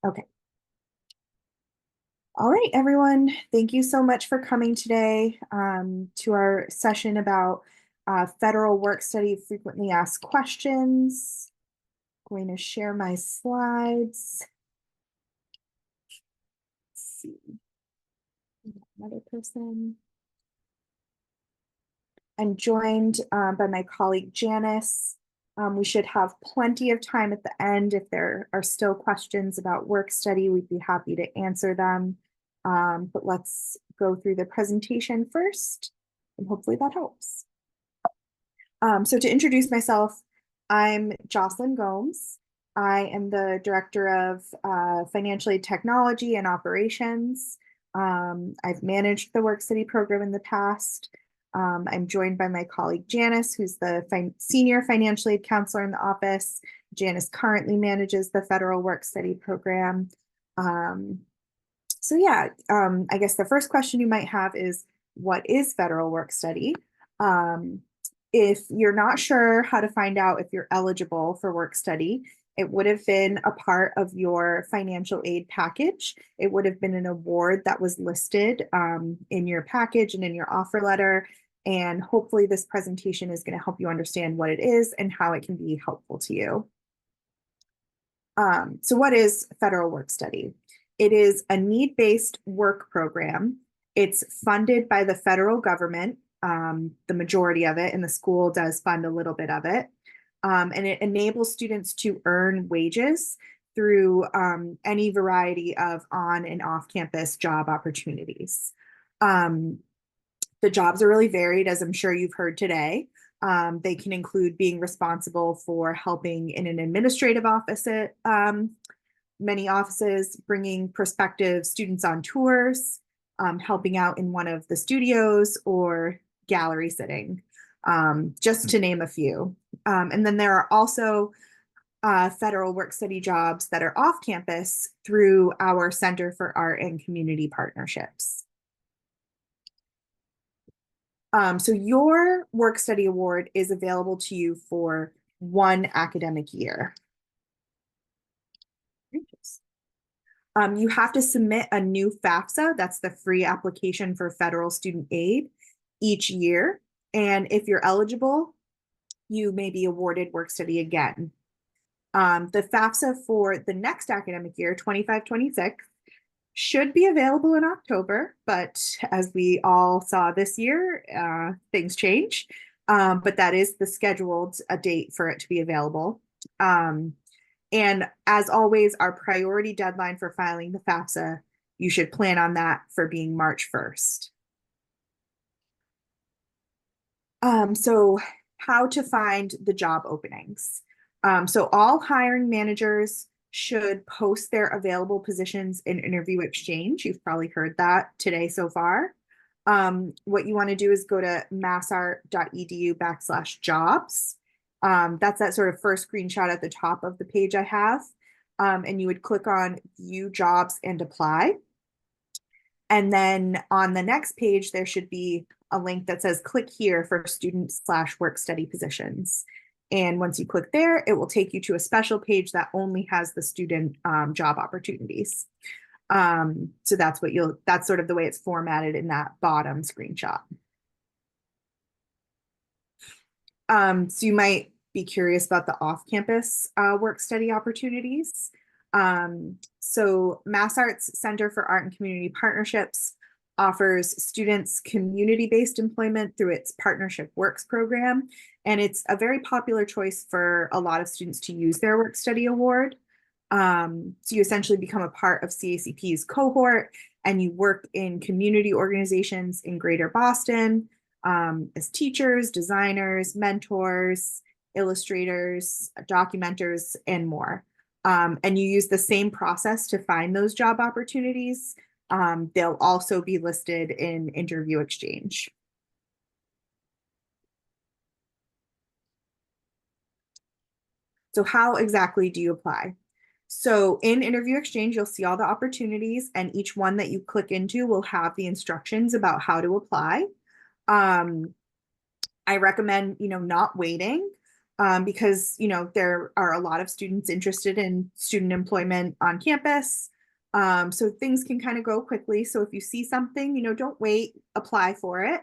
Okay. All right, everyone. Thank you so much for coming today to our session about federal work study frequently asked questions. I'm going to share my slides. Let's see. Another person. I'm joined by my colleague Janice. We should have plenty of time at the end. If there are still questions about work study, we'd be happy to answer them. But let's go through the presentation first, and hopefully that helps. So to introduce myself, I'm Jocelyn Gomes. I am the Director of Financial Aid Technology and Operations. I've managed the work study program in the past. I'm joined by my colleague Janice, who's the Senior Financial Aid Counselor in the office. Janice currently manages the federal work study program. I guess the first question you might have is, what is federal work study? If you're not sure how to find out if you're eligible for work study, it would have been a part of your financial aid package. It would have been an award that was listed in your package and in your offer letter. And hopefully this presentation is going to help you understand what it is and how it can be helpful to you. So what is federal work study? It is a need-based work program. It's funded by the federal government, the majority of it, and the school does fund a little bit of it. And it enables students to earn wages through any variety of on and off-campus job opportunities. The jobs are really varied, as I'm sure you've heard today. They can include being responsible for helping in an administrative office at many offices, bringing prospective students on tours, helping out in one of the studios, or gallery sitting, just to name a few. And then there are also federal work study jobs that are off campus through our Center for Art and Community Partnerships. So your work study award is available to you for 1 academic year. You have to submit a new FAFSA, that's the free application for federal student aid, each year. And if you're eligible, you may be awarded work study again. The FAFSA for the next academic year, 25-26, should be available in October, but as we all saw this year, things change. But that is the scheduled date for it to be available. And as always, our priority deadline for filing the FAFSA, you should plan on that for being March 1st. So how to find the job openings. So all hiring managers should post their available positions in Interview Exchange. You've probably heard that today so far. What you want to do is go to massart.edu/jobs. That's that sort of first screenshot at the top of the page I have. And you would click on View Jobs and Apply. And then on the next page, there should be a link that says click here for student/work study positions. And once you click there, it will take you to a special page that only has the student job opportunities. So that's sort of the way it's formatted in that bottom screenshot. So you might be curious about the off-campus work study opportunities. So MassArt's Center for Art and Community Partnerships offers students community-based employment through its Partnership Works program. And it's a very popular choice for a lot of students to use their work study award. So you essentially become a part of CACP's cohort and you work in community organizations in Greater Boston as teachers, designers, mentors, illustrators, documenters, and more. And you use the same process to find those job opportunities. They'll also be listed in Interview Exchange. So how exactly do you apply? So in Interview Exchange, you'll see all the opportunities, and each one that you click into will have the instructions about how to apply. I recommend, not waiting. because, there are a lot of students interested in student employment on campus. So things can kind of go quickly. So if you see something, don't wait, apply for it.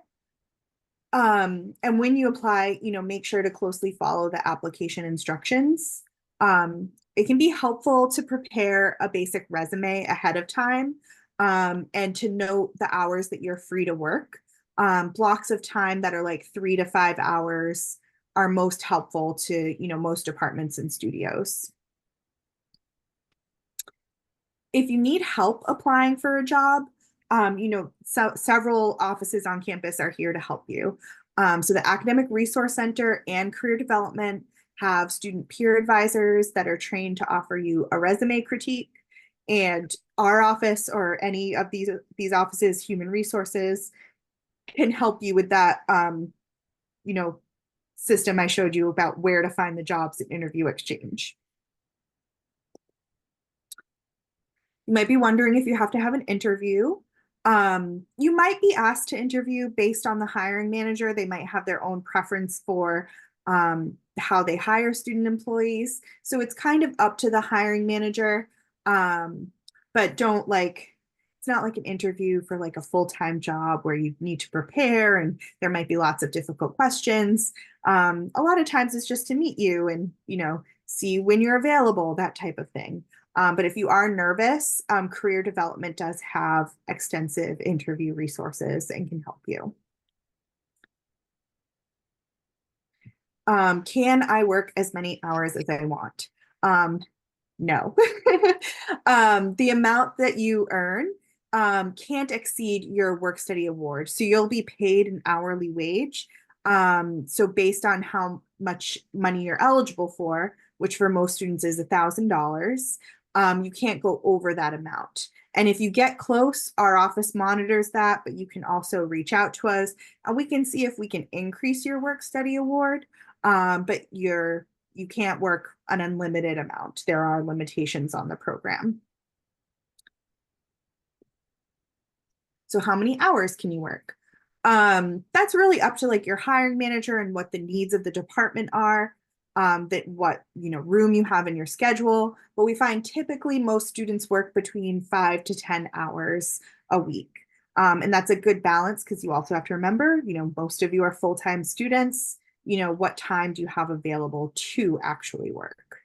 And when you apply, make sure to closely follow the application instructions. It can be helpful to prepare a basic resume ahead of time, and to note the hours that you're free to work. Blocks of time that are like 3 to 5 hours are most helpful to, most departments and studios. If you need help applying for a job, several offices on campus are here to help you. So the Academic Resource Center and Career Development have student peer advisors that are trained to offer you a resume critique. And our office or any of these offices, Human Resources, can help you with that, system I showed you about where to find the jobs at Interview Exchange. You might be wondering if you have to have an interview. You might be asked to interview based on the hiring manager. They might have their own preference for how they hire student employees. So it's kind of up to the hiring manager. But it's not like an interview for like a full-time job where you need to prepare and there might be lots of difficult questions. A lot of times it's just to meet you and, see when you're available, that type of thing. But if you are nervous, Career Development does have extensive interview resources and can help you. Can I work as many hours as I want? No. The amount that you earn can't exceed your work study award. So you'll be paid an hourly wage. So based on how much money you're eligible for, which for most students is $1,000, you can't go over that amount. And if you get close, our office monitors that, but you can also reach out to us and we can see if we can increase your work study award. But you can't work an unlimited amount. There are limitations on the program. So how many hours can you work? That's really up to like your hiring manager and what the needs of the department are, that what, room you have in your schedule. But we find typically most students work between 5 to 10 hours a week. And that's a good balance because you also have to remember, most of you are full-time students. What time do you have available to actually work?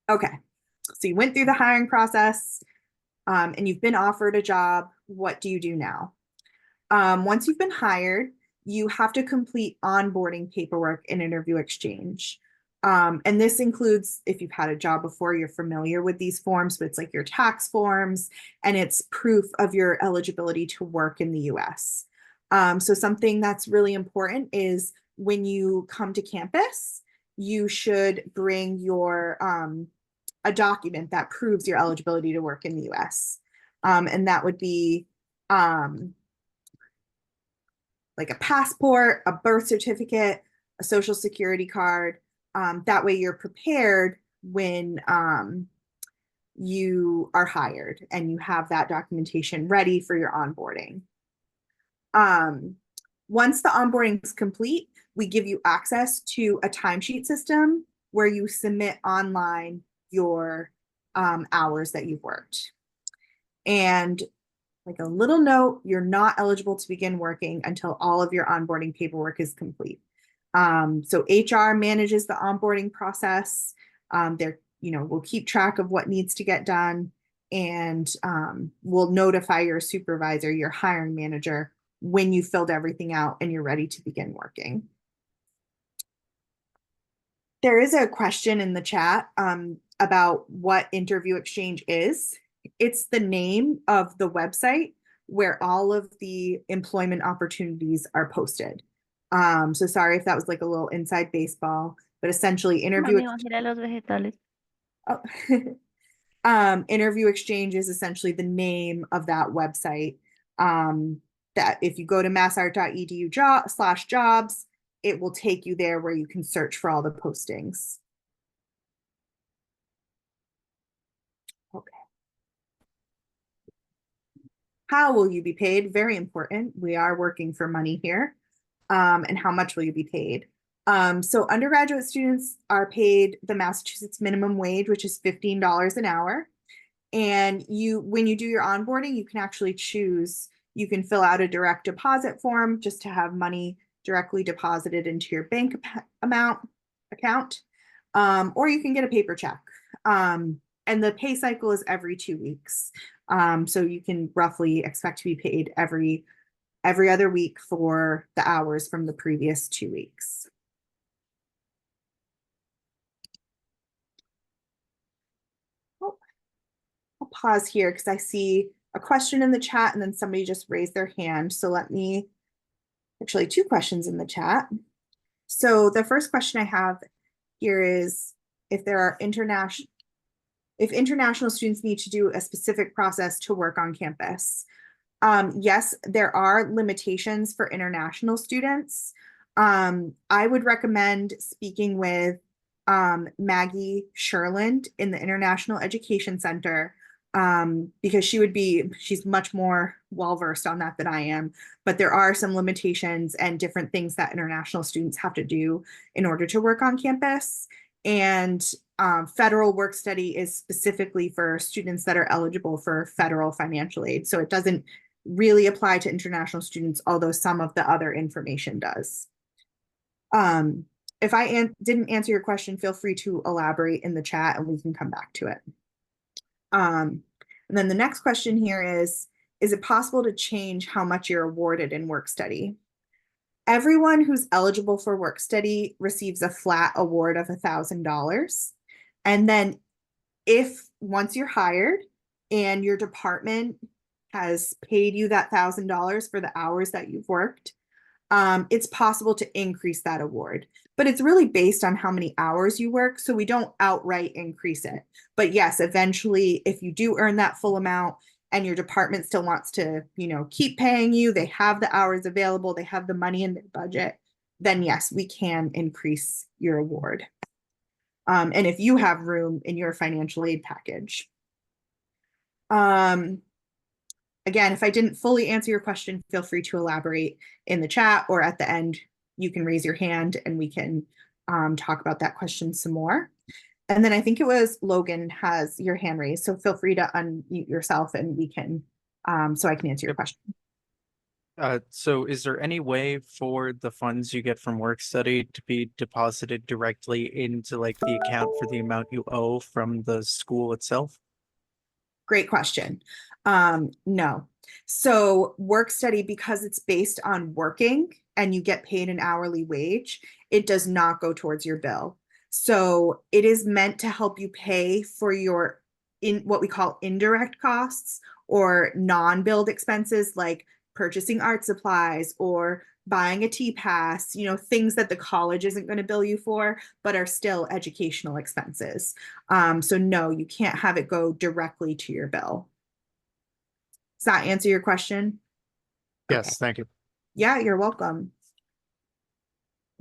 Okay, so you went through the hiring process, and you've been offered a job. What do you do now? Once you've been hired, you have to complete onboarding paperwork and Interview Exchange. And this includes, if you've had a job before, you're familiar with these forms, but it's like your tax forms and it's proof of your eligibility to work in the US. So something that's really important is when you come to campus, you should bring your a document that proves your eligibility to work in the US. And that would be like a passport, a birth certificate, a social security card. That way you're prepared when you are hired and you have that documentation ready for your onboarding. Once the onboarding is complete, we give you access to a timesheet system where you submit online your hours that you've worked. And like a little note, you're not eligible to begin working until all of your onboarding paperwork is complete. So HR manages the onboarding process. We'll keep track of what needs to get done, and we'll notify your supervisor, your hiring manager, when you filled everything out and you're ready to begin working. There is a question in the chat about what Interview Exchange is. It's the name of the website where all of the employment opportunities are posted. So sorry if that was like a little inside baseball, but essentially Interview Interview Exchange is essentially the name of that website. That if you go to massart.edu/jobs, it will take you there where you can search for all the postings. Okay. How will you be paid? Very important. We are working for money here. And how much will you be paid? So undergraduate students are paid the Massachusetts minimum wage, which is $15 an hour. And when you do your onboarding, you can actually choose, you can fill out a direct deposit form just to have money directly deposited into your bank account, or you can get a paper check. And the pay cycle is every 2 weeks. So you can roughly expect to be paid every other week for the hours from the previous 2 weeks. Oh, I'll pause here because I see a question in the chat and then somebody just raised their hand. So actually 2 questions in the chat. So the first question I have here is if international students need to do a specific process to work on campus. Yes, there are limitations for international students. I would recommend speaking with Maggie Sherland in the International Education Center, because she's much more well-versed on that than I am, but there are some limitations and different things that international students have to do in order to work on campus. And federal work study is specifically for students that are eligible for federal financial aid. So it doesn't really apply to international students, although some of the other information does. If I didn't answer your question, feel free to elaborate in the chat and we can come back to it. And then the next question here is it possible to change how much you're awarded in work study? Everyone who's eligible for work study receives a flat award of $1,000. And then once you're hired and your department has paid you that $1,000 for the hours that you've worked, it's possible to increase that award. But it's really based on how many hours you work, so we don't outright increase it. But yes, eventually, if you do earn that full amount and your department still wants to, keep paying you, they have the hours available, they have the money in their budget, then yes, we can increase your award. And if you have room in your financial aid package. Again, if I didn't fully answer your question, feel free to elaborate in the chat, or at the end, you can raise your hand and we can talk about that question some more. And then I think it was Logan has your hand raised, so feel free to unmute yourself and we can, so I can answer your question. So is there any way for the funds you get from work study to be deposited directly into like the account for the amount you owe from the school itself? Great question. No. So work study, because it's based on working and you get paid an hourly wage, it does not go towards your bill. So it is meant to help you pay for your what we call indirect costs or non-billed expenses, like purchasing art supplies or buying a T-Pass, things that the college isn't going to bill you for, but are still educational expenses. So no, you can't have it go directly to your bill. Does that answer your question? Yes, okay. Thank you. Yeah, you're welcome.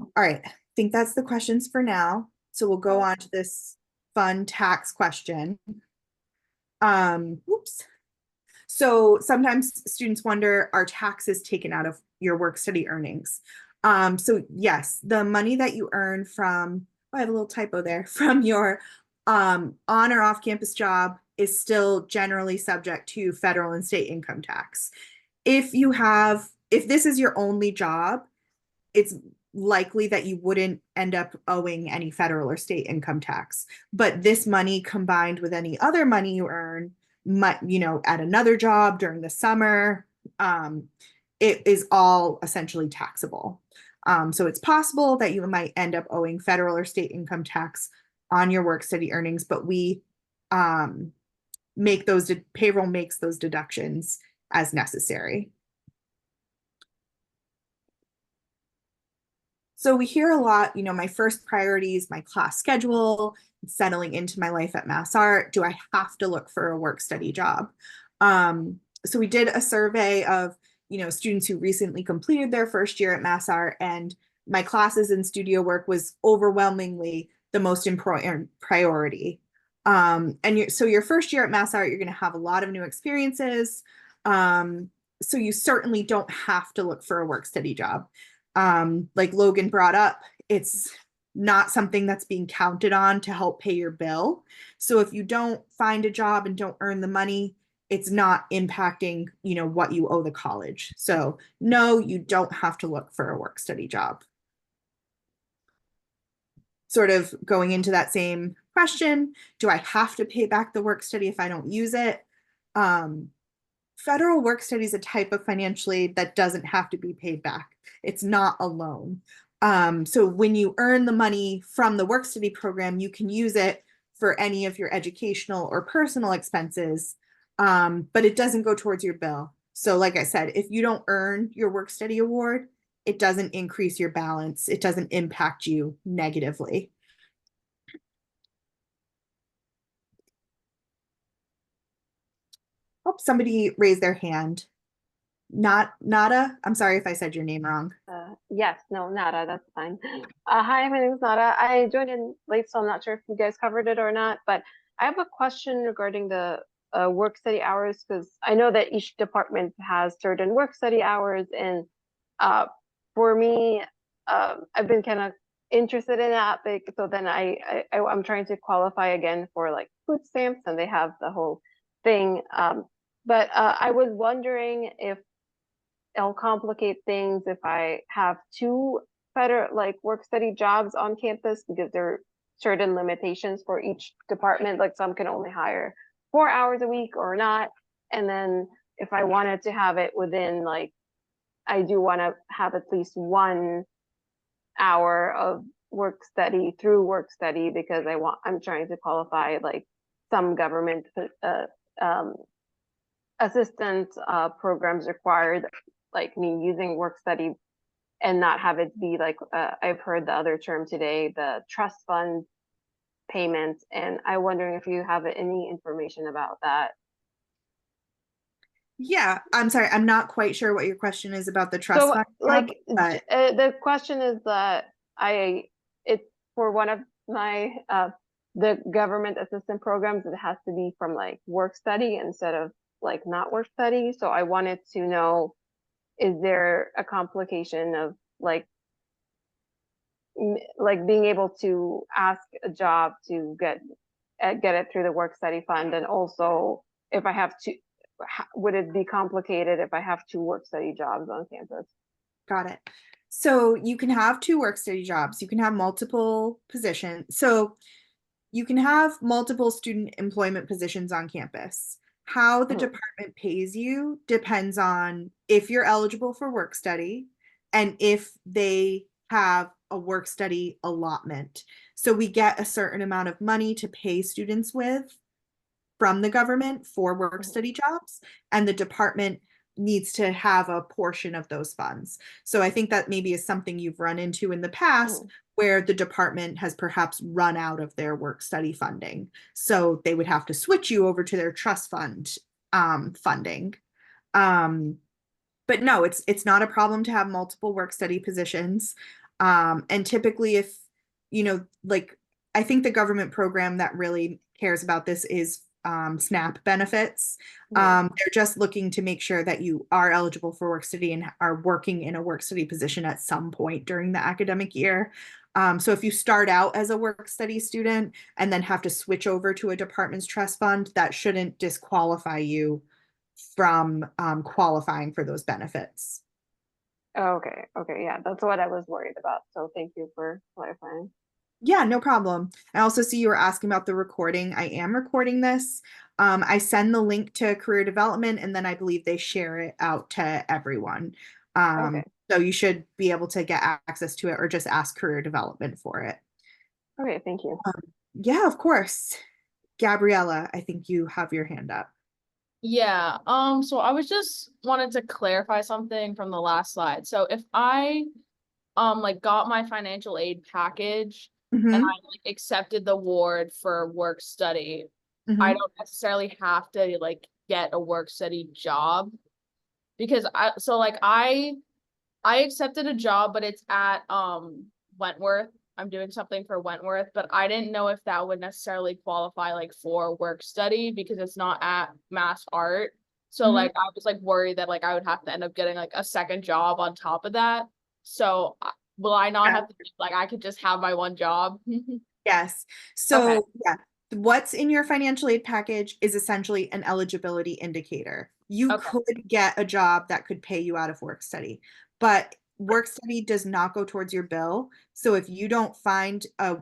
All right, I think that's the questions for now. So we'll go on to this fun tax question. Oops. So sometimes students wonder, are taxes taken out of your work study earnings? So yes, the money that you earn from, I have a little typo there, from your on or off campus job is still generally subject to federal and state income tax. If this is your only job, it's likely that you wouldn't end up owing any federal or state income tax. But this money combined with any other money you earn, at another job during the summer, it is all essentially taxable. So it's possible that you might end up owing federal or state income tax on your work study earnings, but we payroll makes those deductions as necessary. So we hear a lot, my first priority is my class schedule, settling into my life at Mass Art. Do I have to look for a work study job? So we did a survey of, students who recently completed their first year at Mass Art, and my classes in studio work was overwhelmingly the most important priority. So your first year at Mass Art, you're going to have a lot of new experiences. So you certainly don't have to look for a work study job. Like Logan brought up, it's not something that's being counted on to help pay your bill. So if you don't find a job and don't earn the money, it's not impacting, what you owe the college. So no, you don't have to look for a work study job. Sort of going into that same question, do I have to pay back the work study if I don't use it? Federal work study is a type of financial aid that doesn't have to be paid back. It's not a loan. So when you earn the money from the work study program, you can use it for any of your educational or personal expenses, but it doesn't go towards your bill. So like I said, if you don't earn your work study award, it doesn't increase your balance. It doesn't impact you negatively. Oh, somebody raised their hand. Not Nada. I'm sorry if I said your name wrong. Yes, no, Nada, that's fine. Hi, my name is Nada. I joined in late, so I'm not sure if you guys covered it or not, but I have a question regarding the work study hours, because I know that each department has certain work study hours, and for me, I've been kind of interested in that, so then I'm trying to qualify again for like food stamps, and they have the whole thing. But I was wondering if it'll complicate things if I have two federal work study jobs on campus, because there are certain limitations for each department. Like some can only hire 4 hours a week or not. And then if I wanted to have it within I do want to have at least 1 hour of work study through work study, because I'm trying to qualify some government assistance programs required me using work study, and not have it be I've heard the other term today, the trust fund payments, and I'm wondering if you have any information about that. Yeah, I'm sorry. I'm not quite sure what your question is about the trust fund. The question is that it's for one of my the government assistant programs, it has to be from work study instead of not work study. So I wanted to know, is there a complication of being able to ask a job to get it through the work study fund? And also, if I have to, would it be complicated if I have 2 work study jobs on campus? Got it. So you can have 2 work study jobs. You can have multiple positions. So you can have multiple student employment positions on campus. How the department pays you depends on if you're eligible for work study and if they have a work study allotment. So we get a certain amount of money to pay students with from the government for work study jobs, and the department needs to have a portion of those funds. So I think that maybe is something you've run into in the past, where the department has perhaps run out of their work study funding. So they would have to switch you over to their trust fund funding. But no, it's not a problem to have multiple work study positions. And typically if, I think the government program that really cares about this is SNAP benefits. They're just looking to make sure that you are eligible for work study and are working in a work study position at some point during the academic year. So if you start out as a work study student and then have to switch over to a department's trust fund, that shouldn't disqualify you from qualifying for those benefits. Okay. Yeah, that's what I was worried about. So thank you for clarifying. Yeah, no problem. I also see you were asking about the recording. I am recording this. I send the link to career development, and then I believe they share it out to everyone. So you should be able to get access to it, or just ask career development for it. Okay, thank you. Yeah, of course. Gabriella, I think you have your hand up. Yeah, so I was just wanted to clarify something from the last slide. So if I got my financial aid package and I accepted the award for work study, I don't necessarily have to get a work study job, because I accepted a job, but it's at Wentworth. I'm doing something for Wentworth, but I didn't know if that would necessarily qualify for work study, because it's not at Mass Art. So I was worried that I would have to end up getting a second job on top of that. So will I not Yeah. have to, like, I could just have my one job? Yes. So, yeah, what's in your financial aid package is essentially an eligibility indicator. You Okay. could get a job that could pay you out of work study, but work study does not go towards your bill. So if you don't find a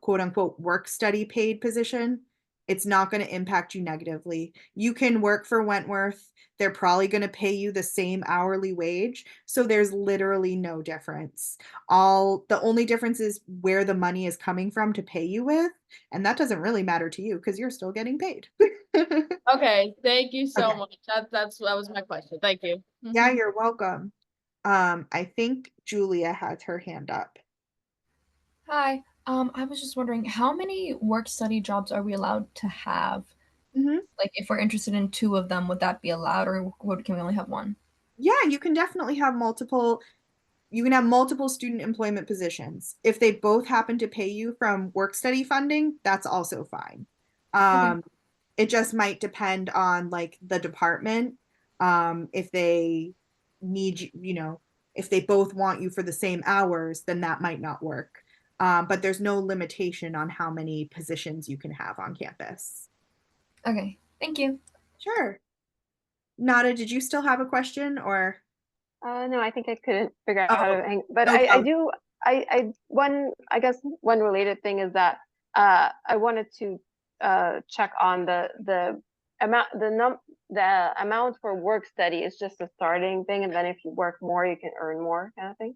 quote unquote work study paid position, it's not going to impact you negatively. You can work for Wentworth. They're probably going to pay you the same hourly wage. So there's literally no difference. The only difference is where the money is coming from to pay you with, and that doesn't really matter to you because you're still getting paid. Okay, thank you so Okay. much. That was my question. Thank you. Yeah, you're welcome. I think Julia has her hand up. Hi. I was just wondering, how many work study jobs are we allowed to have? Mhm. Like, if we're interested in 2 of them, would that be allowed, or can we only have 1? Yeah, you can definitely have multiple. You can have multiple student employment positions. If they both happen to pay you from work study funding, that's also fine. It just might depend on like the department. If they need if they both want you for the same hours, then that might not work. But there's no limitation on how many positions you can have on campus. Okay, thank you. Sure. Nada, did you still have a question or? No, I think I couldn't figure out how Oh, to hang, but no I problem. do, I guess one related thing is that, I wanted to, check on the amount, the amount for work study is just a starting thing, and then if you work more, you can earn more kind of thing.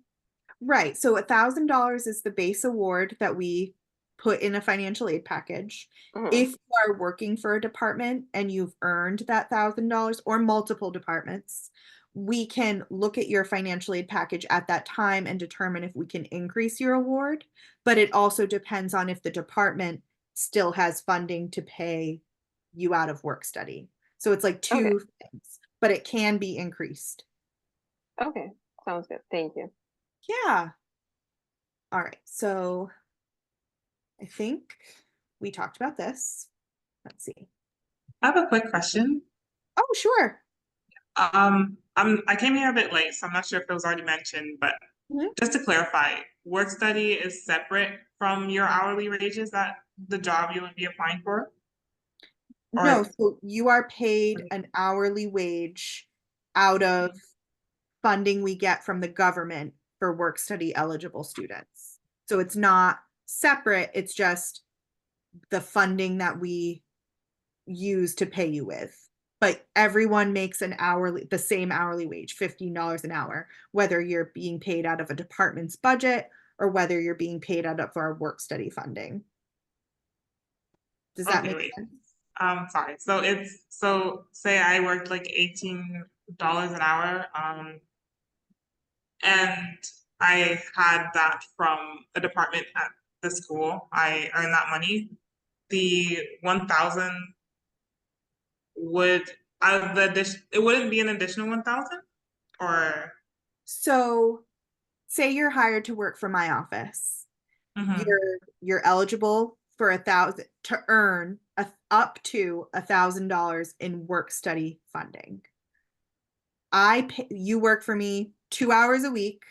Right. So $1,000 is the base award that we put in a financial aid package. Mhm. If you are working for a department and you've earned that $1,000 or multiple departments, we can look at your financial aid package at that time and determine if we can increase your award. But it also depends on if the department still has funding to pay you out of work study. So it's like Okay. two things, but it can be increased. Okay, sounds good. Thank you. Yeah. All right. So I think we talked about this. Let's see. I have a quick question. Oh, sure. I came here a bit late, so I'm not sure if it was already mentioned, but Mhm. just to clarify, work study is separate from your hourly wages that the job you would be applying for? No, Or so you are paid an hourly wage out of funding we get from the government for work study eligible students. So it's not separate, it's just the funding that we use to pay you with. But everyone makes the same hourly wage, $15 an hour, whether you're being paid out of a department's budget or whether you're being paid out of our work study funding. Does that okay, make wait. sense? Sorry. So say I worked like $18 an hour, and I had that from a department at the school. I earned that money. The 1,000 would out of the addition, it wouldn't be an additional 1,000, or So say you're hired to work for my office. You're eligible for to earn up to $1,000 in work study funding. You work for me 2 hours a week.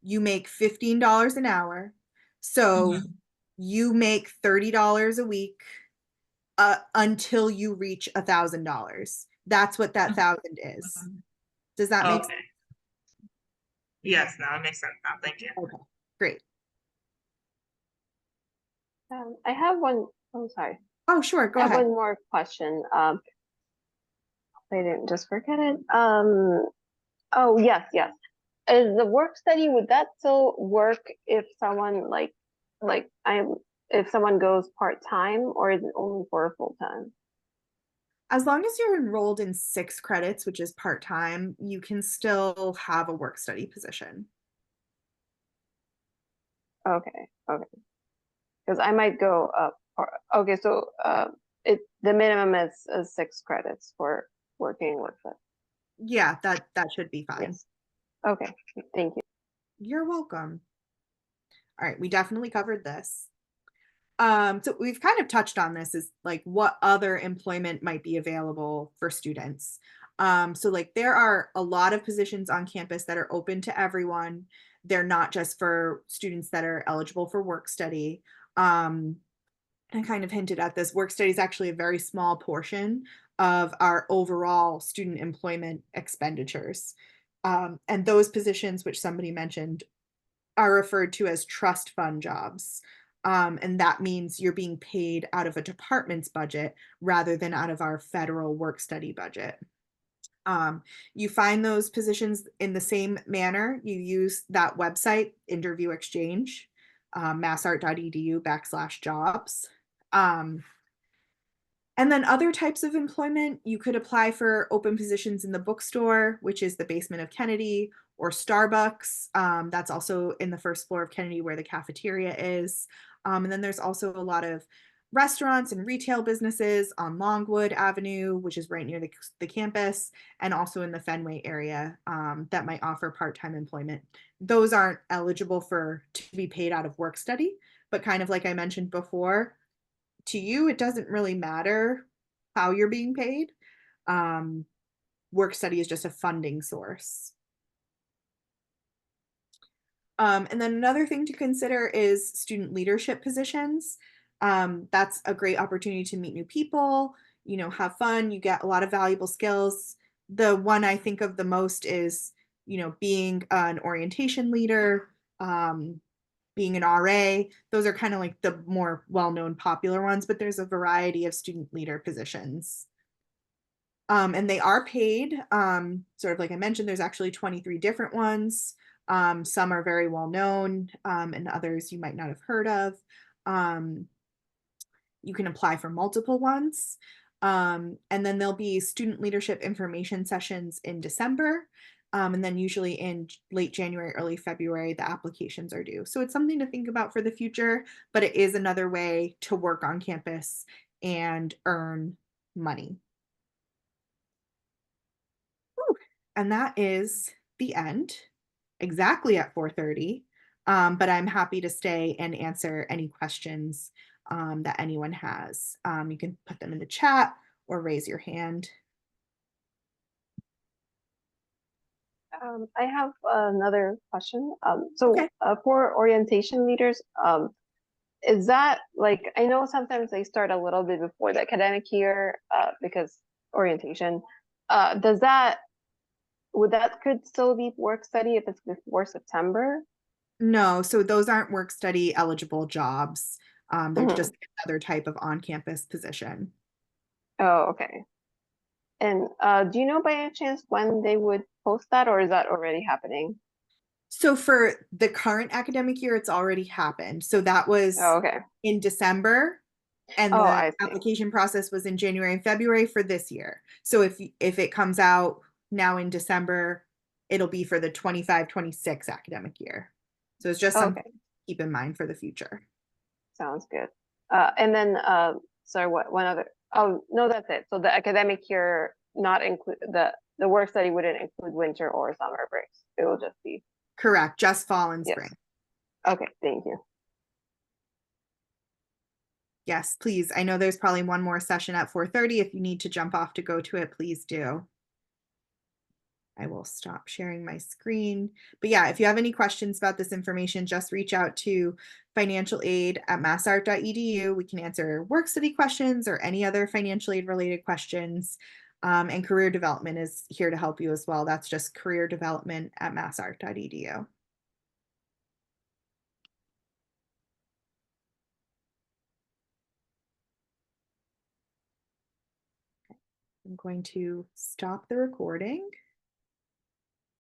You make $15 an hour. So you make $30 a week until you reach $1,000. That's what that 1,000 is. Does that make sense? Okay. Yes, now it makes sense now. Thank you. Okay, great. I have one, oh, sorry. Oh, sure, go I have ahead. one more question. I didn't just forget it. Oh, yes. Is the work study, would that still work if someone if someone goes part-time, or is it only for full-time? As long as you're enrolled in 6 credits, which is part-time, you can still have a work study position. Okay. Because I might go up. Okay, so the minimum is 6 credits for working with it. Yeah, that should be fine. Yes. Okay, thank you. You're welcome. All right, we definitely covered this. So we've kind of touched on this, is like what other employment might be available for students. So like there are a lot of positions on campus that are open to everyone. they're not just for students that are eligible for work study. I kind of hinted at this. Work study is actually a very small portion of our overall student employment expenditures. And those positions, which somebody mentioned, are referred to as trust fund jobs. And that means you're being paid out of a department's budget rather than out of our federal work study budget. You find those positions in the same manner. You use that website, Interview Exchange, massart.edu/jobs. And then other types of employment, you could apply for open positions in the bookstore, which is the basement of Kennedy, or Starbucks. That's also in the first floor of Kennedy where the cafeteria is. And then there's also a lot of restaurants and retail businesses on Longwood Avenue, which is right near the campus, and also in the Fenway area that might offer part-time employment. Those aren't eligible to be paid out of work study, but kind of like I mentioned before, to you, it doesn't really matter how you're being paid. Work study is just a funding source. And then another thing to consider is student leadership positions. That's a great opportunity to meet new people, have fun. You get a lot of valuable skills. The one I think of the most is, being an orientation leader, being an RA. Those are kind of like the more well-known popular ones, but there's a variety of student leader positions. And they are paid, sort of like I mentioned, there's actually 23 different ones. Some are very well known, and others you might not have heard of. You can apply for multiple ones. And then there'll be student leadership information sessions in December. And then usually in late January, early February, the applications are due. So it's something to think about for the future, but it is another way to work on campus and earn money. Whew. And that is the end, exactly at 4:30. But I'm happy to stay and answer any questions that anyone has. You can put them in the chat or raise your hand. I have another question. So Okay. for orientation leaders, is that like, I know sometimes they start a little bit before the academic year because orientation, would that could still be work study if it's before September? No, so those aren't work study eligible jobs. They're just another type of on-campus position. Oh, okay. And do you know by any chance when they would post that, or is that already happening? So for the current academic year, it's already happened. So that was Oh, okay. in December, and Oh, the I see. application process was in January and February for this year. So if it comes out now in December, it'll be for the 25-26 academic year. So it's just something Okay. to keep in mind for the future. Sounds good. And then, sorry, what one other? Oh, no, that's it. So the academic year not include the work study wouldn't include winter or summer breaks. It will just be. Correct, just fall and Yes. spring. Okay, thank you. Yes, please. I know there's probably one more session at 4:30. If you need to jump off to go to it, please do. I will stop sharing my screen. But yeah, if you have any questions about this information, just reach out to financial aid at massart.edu. We can answer work study questions or any other financial aid related questions. And career development is here to help you as well. That's just career development at massart.edu. I'm going to stop the recording.